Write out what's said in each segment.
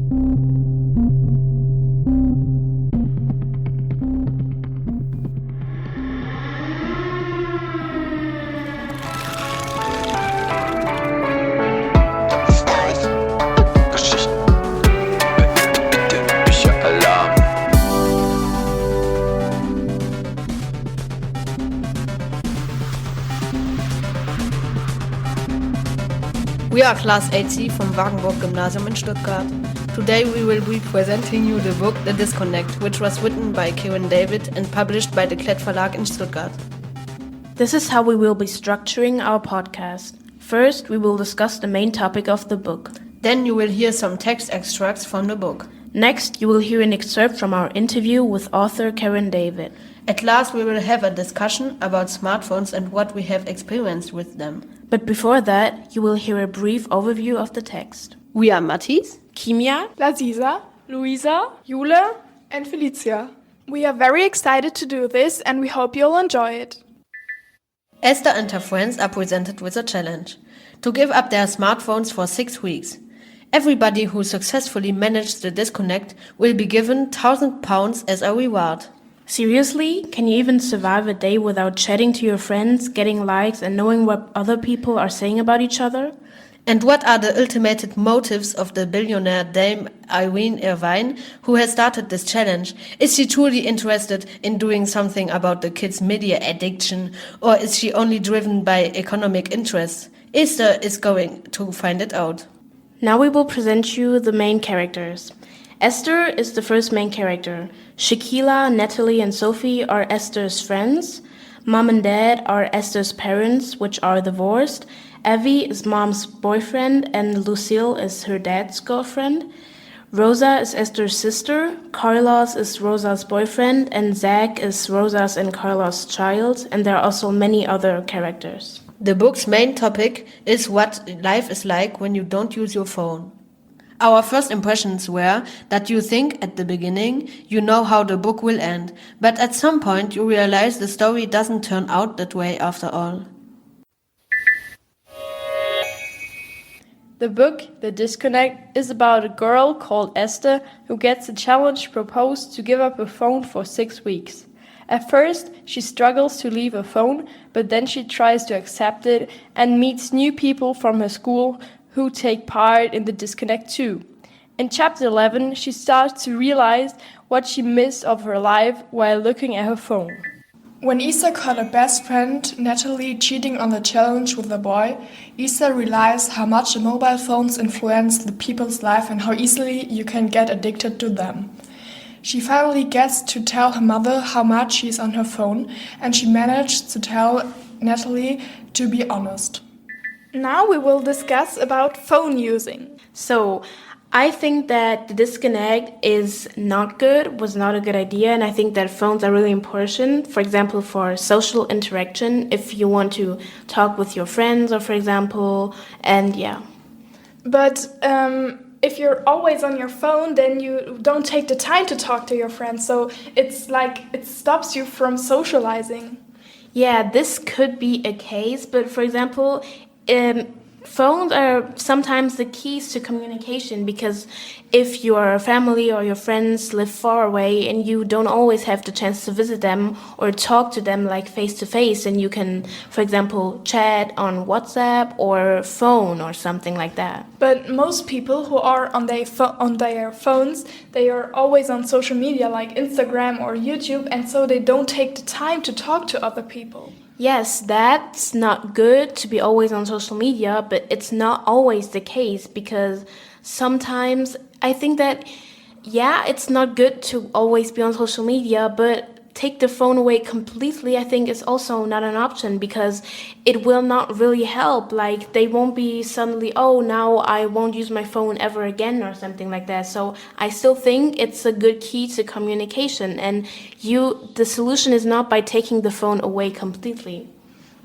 We are Class 8C from Gymnasium in Stuttgart. Today we will be presenting you the book The Disconnect, which was written by Keren David and published by the Klett in Stuttgart. This is how we will be structuring our podcast. First, we will discuss the main topic of the book. Then you will hear some text extracts from the book. Next, you will hear an excerpt from our interview with author Keren David. At last, we will have a discussion about smartphones and what we have experienced with them. But before that, you will hear a brief overview of the text. We are Mathis, Kimia, Lazisa, Luisa, Jule, and Felicia. We are very excited to do this and we hope you'll enjoy it. Esther and her friends are presented with a challenge: to give up their smartphones for 6 weeks. Everybody who successfully managed the disconnect will be given £1,000 as a reward. Seriously? Can you even survive a day without chatting to your friends, getting likes, and knowing what other people are saying about each other? And what are the ultimate motives of the billionaire Dame Irene, who has started this challenge? Is she truly interested in doing something about the kids' media addiction, or is she only driven by economic interests? Esther is going to find it out. Now we will present you the main characters. Esther is the first main character. Shakila, Natalie, and Sophie are Esther's friends. Mom and Dad are Esther's parents, which are divorced. Evie is Mom's boyfriend, and Lucille is her dad's girlfriend. Rosa is Esther's sister. Carlos is Rosa's boyfriend, and Zach is Rosa's and Carlos' child, and there are also many other characters. The book's main topic is what life is like when you don't use your phone. Our first impressions were that you think at the beginning you know how the book will end, but at some point you realize the story doesn't turn out that way after all. The book, The Disconnect, is about a girl called Esther who gets a challenge proposed to give up her phone for 6 weeks. At first, she struggles to leave her phone, but then she tries to accept it and meets new people from her school who take part in the disconnect too. In chapter 11, she starts to realize what she missed of her life while looking at her phone. When Isa caught her best friend, Natalie, cheating on the challenge with a boy, Isa realized how much the mobile phones influence the people's life and how easily you can get addicted to them. She finally gets to tell her mother how much she's on her phone, and she managed to tell Natalie to be honest. Now we will discuss about phone using. So, I think that the disconnect is not good, was not a good idea, and I think that phones are really important, for example, for social interaction, if you want to talk with your friends, or for example, and yeah. But if you're always on your phone, then you don't take the time to talk to your friends, so it's like it stops you from socializing. Yeah, this could be a case, but for example, phones are sometimes the keys to communication, because if your family or your friends live far away and you don't always have the chance to visit them or talk to them like face to face, and you can, for example, chat on WhatsApp or phone or something like that. But most people who are on their phones, they are always on social media like Instagram or YouTube, and so they don't take the time to talk to other people. Yes, that's not good to be always on social media, but it's not always the case, because sometimes I think that, yeah, it's not good to always be on social media, but take the phone away completely, I think, is also not an option, because it will not really help. Like, they won't be suddenly, oh, now I won't use my phone ever again or something like that. So I still think it's a good key to communication, and the solution is not by taking the phone away completely.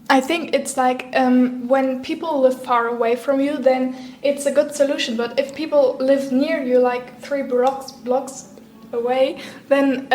I think it's like when people live far away from you, then it's a good solution. But if people live near you, like 3 blocks away, then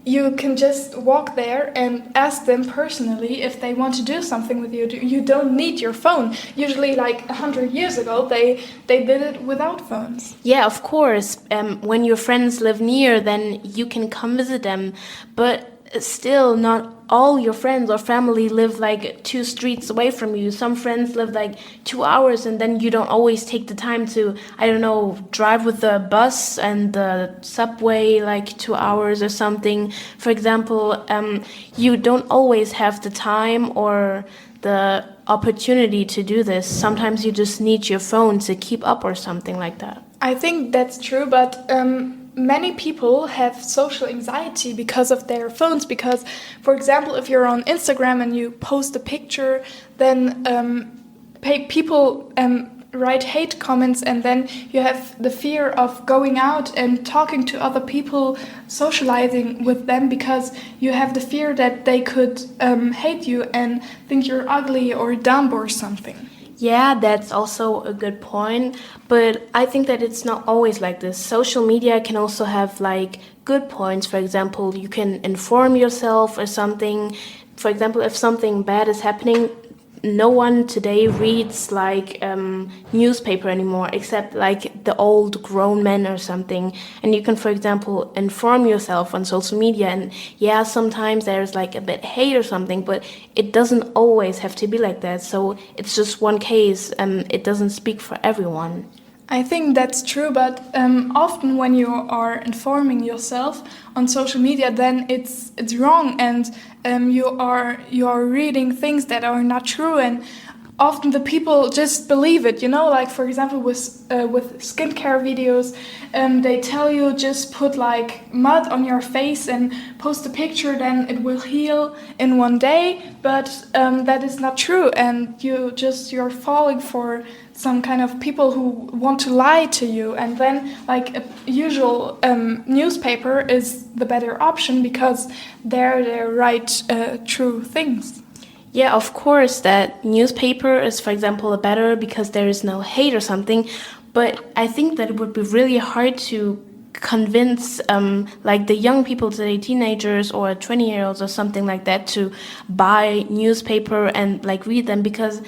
you can just walk there and ask them personally if they want to do something with you. You don't need your phone. Usually, like 100 years ago, they did it without phones. Yeah, of course. When your friends live near, then you can come visit them. But still, not all your friends or family live like 2 streets away from you. Some friends live like 2 hours, and then you don't always take the time to, I don't know, drive with the bus and the subway like 2 hours or something. For example, you don't always have the time or the opportunity to do this. Sometimes you just need your phone to keep up or something like that. I think that's true, but many people have social anxiety because of their phones. Because, for example, if you're on Instagram and you post a picture, then people write hate comments, and then you have the fear of going out and talking to other people, socializing with them, because you have the fear that they could hate you and think you're ugly or dumb or something. Yeah, that's also a good point, but I think that it's not always like this. Social media can also have like good points. For example, you can inform yourself or something. For example, if something bad is happening, no one today reads like newspaper anymore, except like the old grown men or something. And you can, for example, inform yourself on social media. And yeah, sometimes there's like a bit hate or something, but it doesn't always have to be like that. So it's just one case. It doesn't speak for everyone. I think that's true, but often when you are informing yourself on social media, then it's wrong, and you are reading things that are not true, and often the people just believe it. You know, like for example with skincare videos, they tell you just put like mud on your face and post a picture, then it will heal in one day. But that is not true, and you're falling for some kind of people who want to lie to you. And then like a usual newspaper is the better option, because they write true things. Yeah, of course, that newspaper is, for example, better because there is no hate or something. But I think that it would be really hard to convince like the young people today, teenagers or 20-year-olds or something like that, to buy newspaper and like read them, because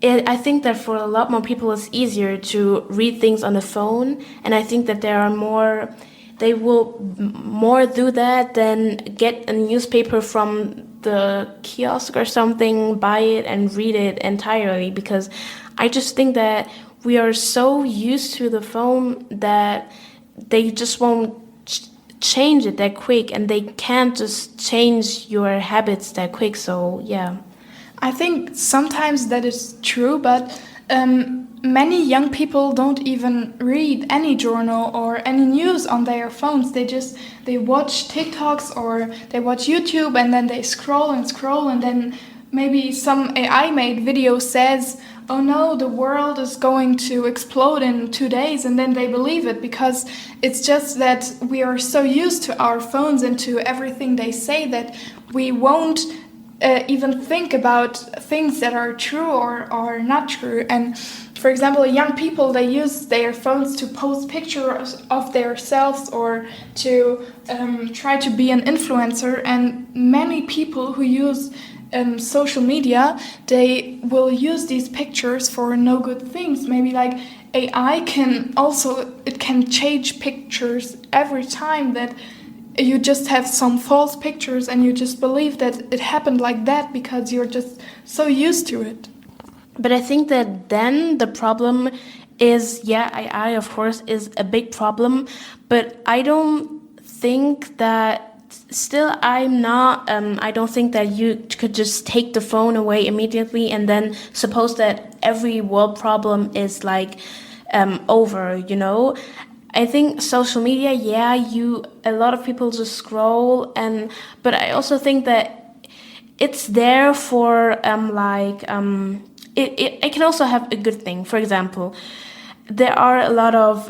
I think that for a lot more people it's easier to read things on the phone, and I think that they will more do that than get a newspaper from the kiosk or something, buy it and read it entirely, because I just think that we are so used to the phone that they just won't change it that quick, and they can't just change your habits that quick. So yeah. I think sometimes that is true, but many young people don't even read any journal or any news on their phones. They watch TikToks or they watch YouTube, and then they scroll, and then maybe some AI-made video says, oh no, the world is going to explode in 2 days, and then they believe it, because it's just that we are so used to our phones and to everything they say that we won't even think about things that are true or are not true. And for example, young people, they use their phones to post pictures of themselves or to try to be an influencer. And many people who use social media, they will use these pictures for no good things. Maybe like AI can change pictures every time, that you just have some false pictures and you just believe that it happened like that because you're just so used to it. But I think that then the problem is, yeah, AI of course is a big problem, but I don't think that I don't think that you could just take the phone away immediately and then suppose that every world problem is like over, you know? I think social media, a lot of people just scroll, but I also think that it's there for it can also have a good thing. For example, there are a lot of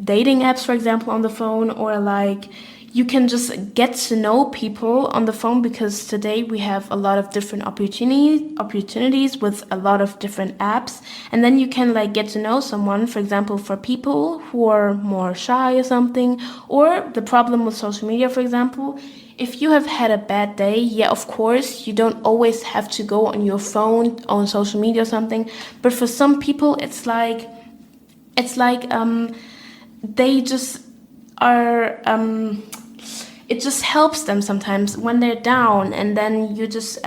dating apps, for example, on the phone, or like you can just get to know people on the phone, because today we have a lot of different opportunities with a lot of different apps, and then you can like get to know someone. For example, for people who are more shy or something, or the problem with social media, for example, if you have had a bad day, yeah, of course, you don't always have to go on your phone on social media or something, but for some people they just are it just helps them sometimes when they're down, and then you just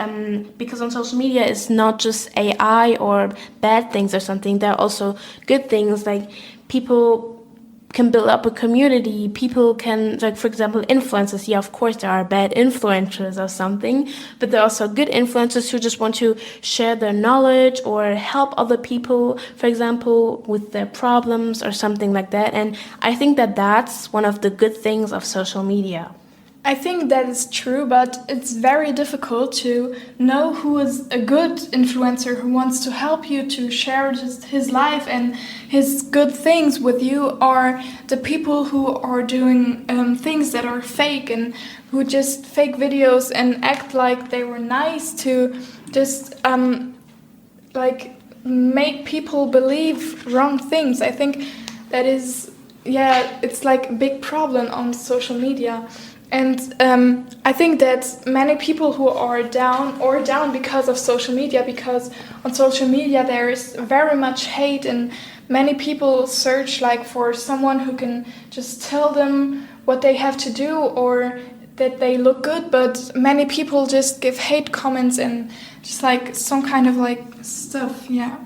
because on social media it's not just AI or bad things or something. There are also good things, like people can build up a community. People can, like, for example, influencers. Yeah, of course there are bad influencers or something, but there are also good influencers who just want to share their knowledge or help other people, for example, with their problems or something like that. And I think that that's one of the good things of social media. I think that is true, but it's very difficult to know who is a good influencer who wants to help you to share just his life and his good things with you, or the people who are doing things that are fake and who just fake videos and act like they were nice to just like make people believe wrong things. I think that is, yeah, it's like a big problem on social media. And I think that many people who are down because of social media, because on social media there is very much hate, and many people search like for someone who can just tell them what they have to do or that they look good, but many people just give hate comments and just like some kind of like stuff, yeah.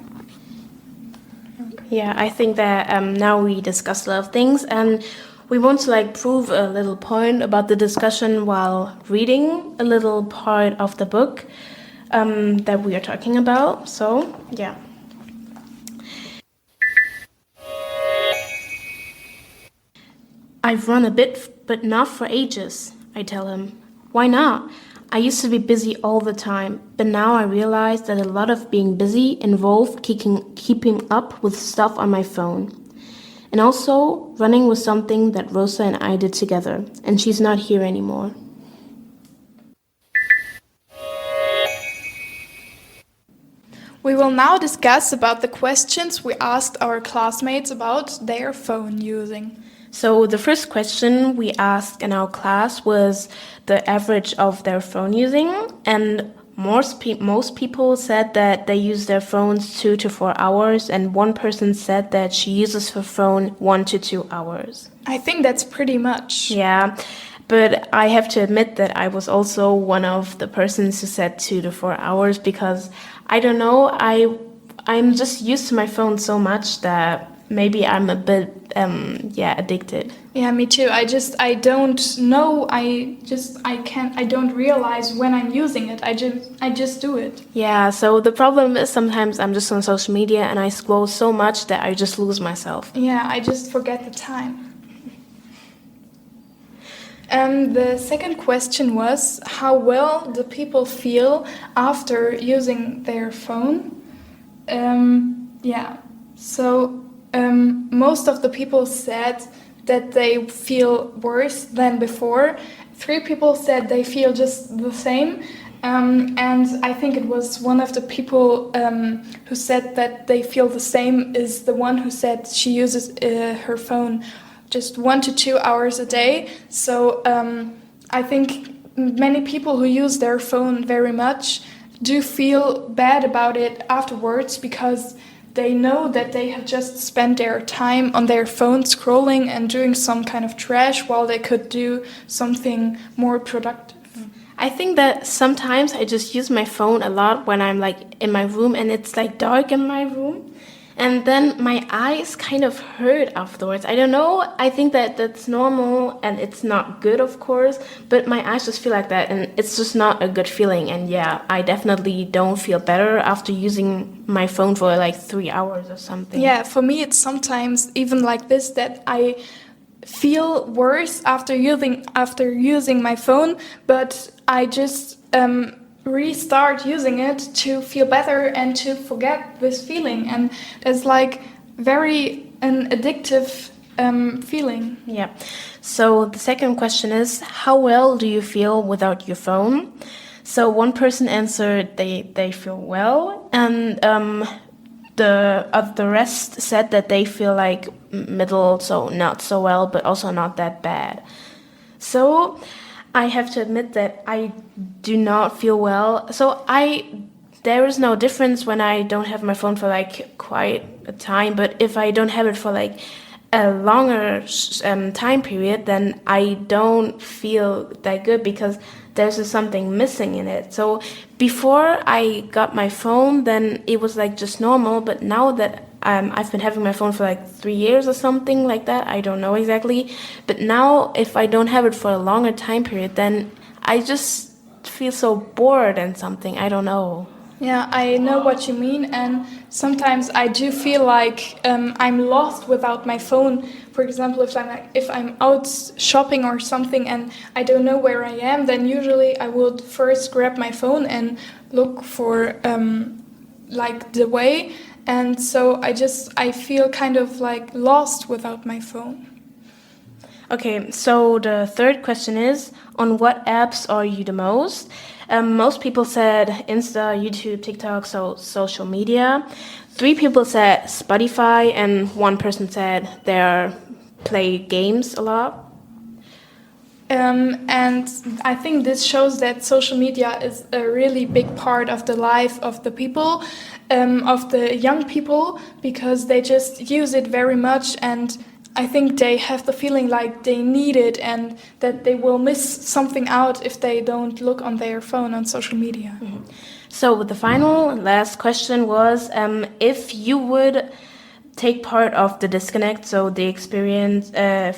Yeah, I think that now we discussed a lot of things, and we want to like prove a little point about the discussion while reading a little part of the book that we are talking about. So, yeah. I've run a bit, but not for ages, I tell him. Why not? I used to be busy all the time, but now I realize that a lot of being busy involved keeping up with stuff on my phone. And also, running was something that Rosa and I did together, and she's not here anymore. We will now discuss about the questions we asked our classmates about their phone using. So the first question we asked in our class was the average of their phone using, and most people said that they use their phones 2 to 4 hours, and one person said that she uses her phone 1 to 2 hours. I think that's pretty much. Yeah, but I have to admit that I was also one of the persons who said 2 to 4 hours, because I don't know, I'm just used to my phone so much that maybe I'm a bit addicted. Yeah, me too. I don't know. I don't realize when I'm using it. I just do it. Yeah, so the problem is sometimes I'm just on social media and I scroll so much that I just lose myself. Yeah, I just forget the time. The second question was, how well do people feel after using their phone? Most of the people said that they feel worse than before. 3 people said they feel just the same. And I think it was one of the people who said that they feel the same is the one who said she uses her phone just 1 to 2 hours a day. So I think many people who use their phone very much do feel bad about it afterwards, because they know that they have just spent their time on their phone scrolling and doing some kind of trash while they could do something more productive. I think that sometimes I just use my phone a lot when I'm like in my room and it's like dark in my room. And then my eyes kind of hurt afterwards. I don't know. I think that that's normal and it's not good, of course. But my eyes just feel like that and it's just not a good feeling. And yeah, I definitely don't feel better after using my phone for like 3 hours or something. Yeah, for me it's sometimes even like this, that I feel worse after using my phone, but I just restart using it to feel better and to forget this feeling, and it's like very an addictive feeling. Yeah. So the second question is, how well do you feel without your phone? So one person answered they feel well, and the rest said that they feel like middle, so not so well, but also not that bad. So I have to admit that I do not feel well. So there is no difference when I don't have my phone for like quite a time, but if I don't have it for like a longer time period, then I don't feel that good because there's just something missing in it. So before I got my phone, then it was like just normal, but now that I've been having my phone for like 3 years or something like that, I don't know exactly, but now if I don't have it for a longer time period, then I just feel so bored and something, I don't know. Yeah, I know what you mean, and sometimes I do feel like I'm lost without my phone. For example, if I'm out shopping or something and I don't know where I am, then usually I would first grab my phone and look for like the way, and so I feel kind of like lost without my phone. Okay, so the third question is, on what apps are you the most? Most people said Insta, YouTube, TikTok, so social media. 3 people said Spotify, and 1 person said they play games a lot. And I think this shows that social media is a really big part of the life of the people, of the young people, because they just use it very much, and I think they have the feeling like they need it and that they will miss something out if they don't look on their phone on social media. Mm-hmm. So the last question was, if you would take part of the disconnect, so the experience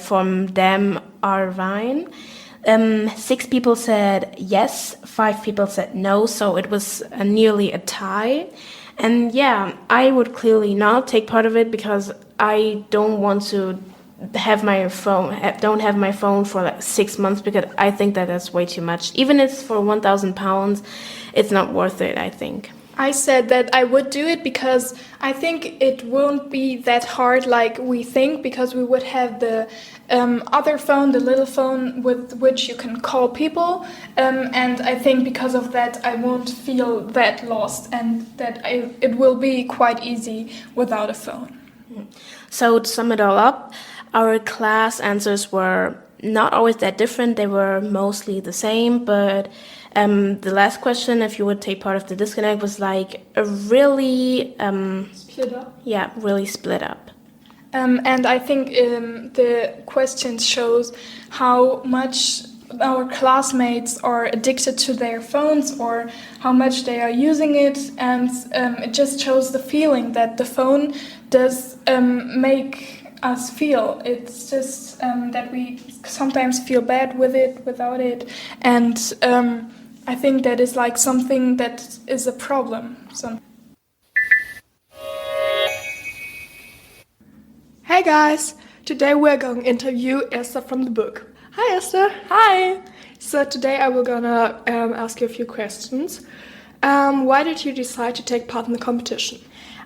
from them are rein. 6 people said yes, 5 people said no, so it was nearly a tie. And yeah, I would clearly not take part of it because I don't want to have my phone for like 6 months, because I think that's way too much. Even if it's for £1,000, it's not worth it, I think. I said that I would do it because I think it won't be that hard like we think, because we would have the other phone, the little phone with which you can call people, and I think because of that I won't feel that lost, and that it will be quite easy without a phone. So to sum it all up, our class answers were not always that different. They were mostly the same, but the last question, if you would take part of the disconnect, was like a really split up. Yeah, really split up. And I think the question shows how much our classmates are addicted to their phones or how much they are using it, and it just shows the feeling that the phone does make us feel. It's just that we sometimes feel bad with it, without it, and I think that is like something that is a problem. Hey guys! Today we're going to interview Esther from the book. Hi Esther! Hi! So today I will gonna ask you a few questions. Why did you decide to take part in the competition?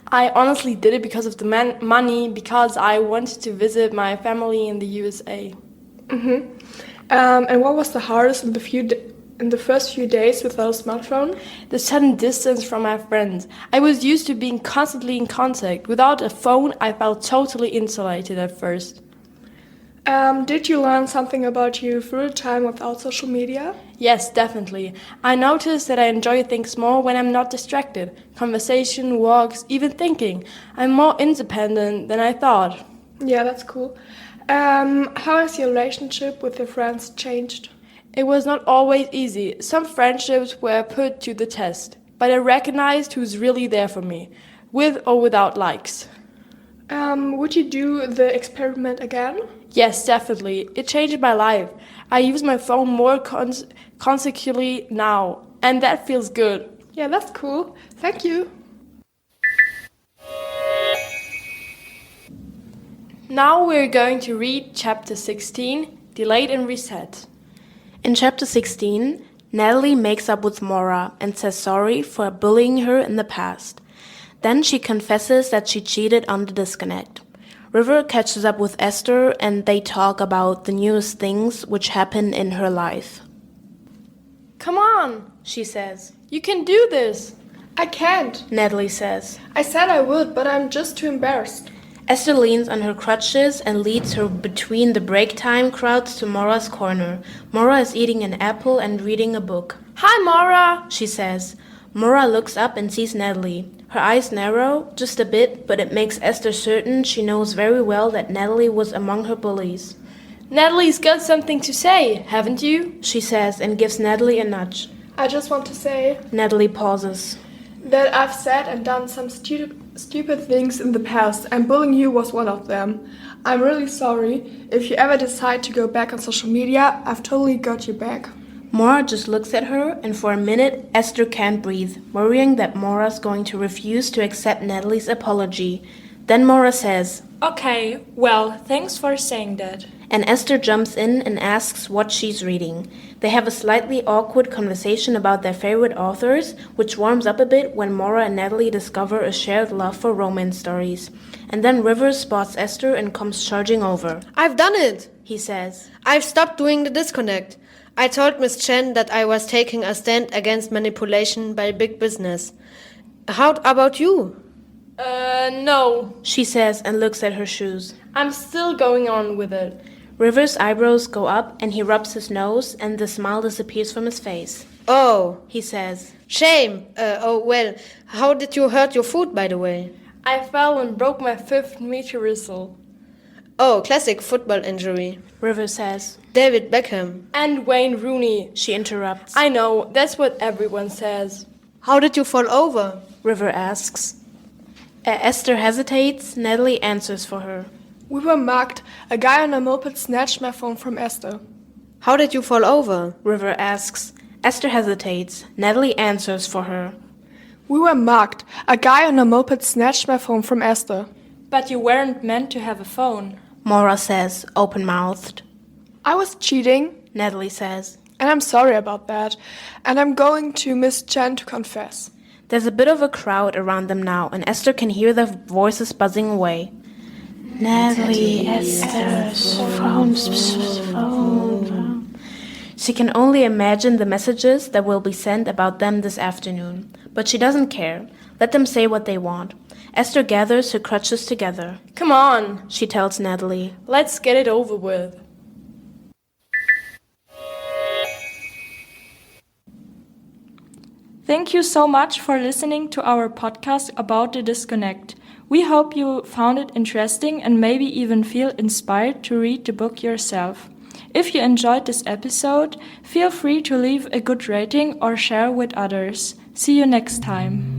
I honestly did it because of the money, because I wanted to visit my family in the USA. Mm-hmm. And what was the hardest in the first few days without a smartphone? The sudden distance from my friends. I was used to being constantly in contact. Without a phone, I felt totally insulated at first. Did you learn something about you through the time without social media? Yes, definitely. I noticed that I enjoy things more when I'm not distracted. Conversation, walks, even thinking. I'm more independent than I thought. Yeah, that's cool. How has your relationship with your friends changed? It was not always easy. Some friendships were put to the test, but I recognized who's really there for me, with or without likes. Would you do the experiment again? Yes, definitely. It changed my life. I use my phone more consequently now, and that feels good. Yeah, that's cool. Thank you. Now we're going to read chapter 16, Delayed and Reset. In chapter 16, Natalie makes up with Maura and says sorry for bullying her in the past. Then she confesses that she cheated on the disconnect. River catches up with Esther and they talk about the newest things which happen in her life. Come on, She says. you can do this. I can't. Natalie says. I said I would, but I'm just too embarrassed. Esther leans on her crutches and leads her between the break time crowds to Mora's corner. Mora is eating an apple and reading a book. Hi, Mara. She says. Mora looks up and sees Natalie. Her eyes narrow, just a bit, but it makes Esther certain she knows very well that Natalie was among her bullies. Natalie's got something to say, haven't you? She says and gives Natalie a nudge. I just want to say Natalie pauses. that I've said and done some stupid things in the past, and bullying you was one of them. I'm really sorry. If you ever decide to go back on social media, I've totally got your back. Mora just looks at her, and for a minute, Esther can't breathe, worrying that Mora's going to refuse to accept Natalie's apology. Then Mora says, Okay, well, thanks for saying that. and Esther jumps in and asks what she's reading. They have a slightly awkward conversation about their favorite authors, which warms up a bit when Mora and Natalie discover a shared love for romance stories. And then Rivers spots Esther and comes charging over. I've done it! He says, I've stopped doing the disconnect. I told Miss Chen that I was taking a stand against manipulation by big business. How about you? No. she says and looks at her shoes. I'm still going on with it. Rivers' eyebrows go up and he rubs his nose and the smile disappears from his face. Oh, He says, shame. Well, how did you hurt your foot, by the way? I fell and broke my 5th metatarsal. Oh, classic football injury. Rivers says. David Beckham. And Wayne Rooney. She interrupts. I know, that's what everyone says. How did you fall over? River asks. Esther hesitates. Natalie answers for her. We were mugged. A guy on a moped snatched my phone from Esther. How did you fall over? River asks. Esther hesitates. Natalie answers for her. We were mugged. A guy on a moped snatched my phone from Esther. But you weren't meant to have a phone. Mora says, open-mouthed. I was cheating, Natalie says. and I'm sorry about that. And I'm going to Miss Chen to confess. There's a bit of a crowd around them now, and Esther can hear their voices buzzing away. Natalie, Esther's phone. She can only imagine the messages that will be sent about them this afternoon. But she doesn't care. Let them say what they want. Esther gathers her crutches together. Come on, She tells Natalie. let's get it over with. Thank you so much for listening to our podcast about the disconnect. We hope you found it interesting and maybe even feel inspired to read the book yourself. If you enjoyed this episode, feel free to leave a good rating or share with others. See you next time.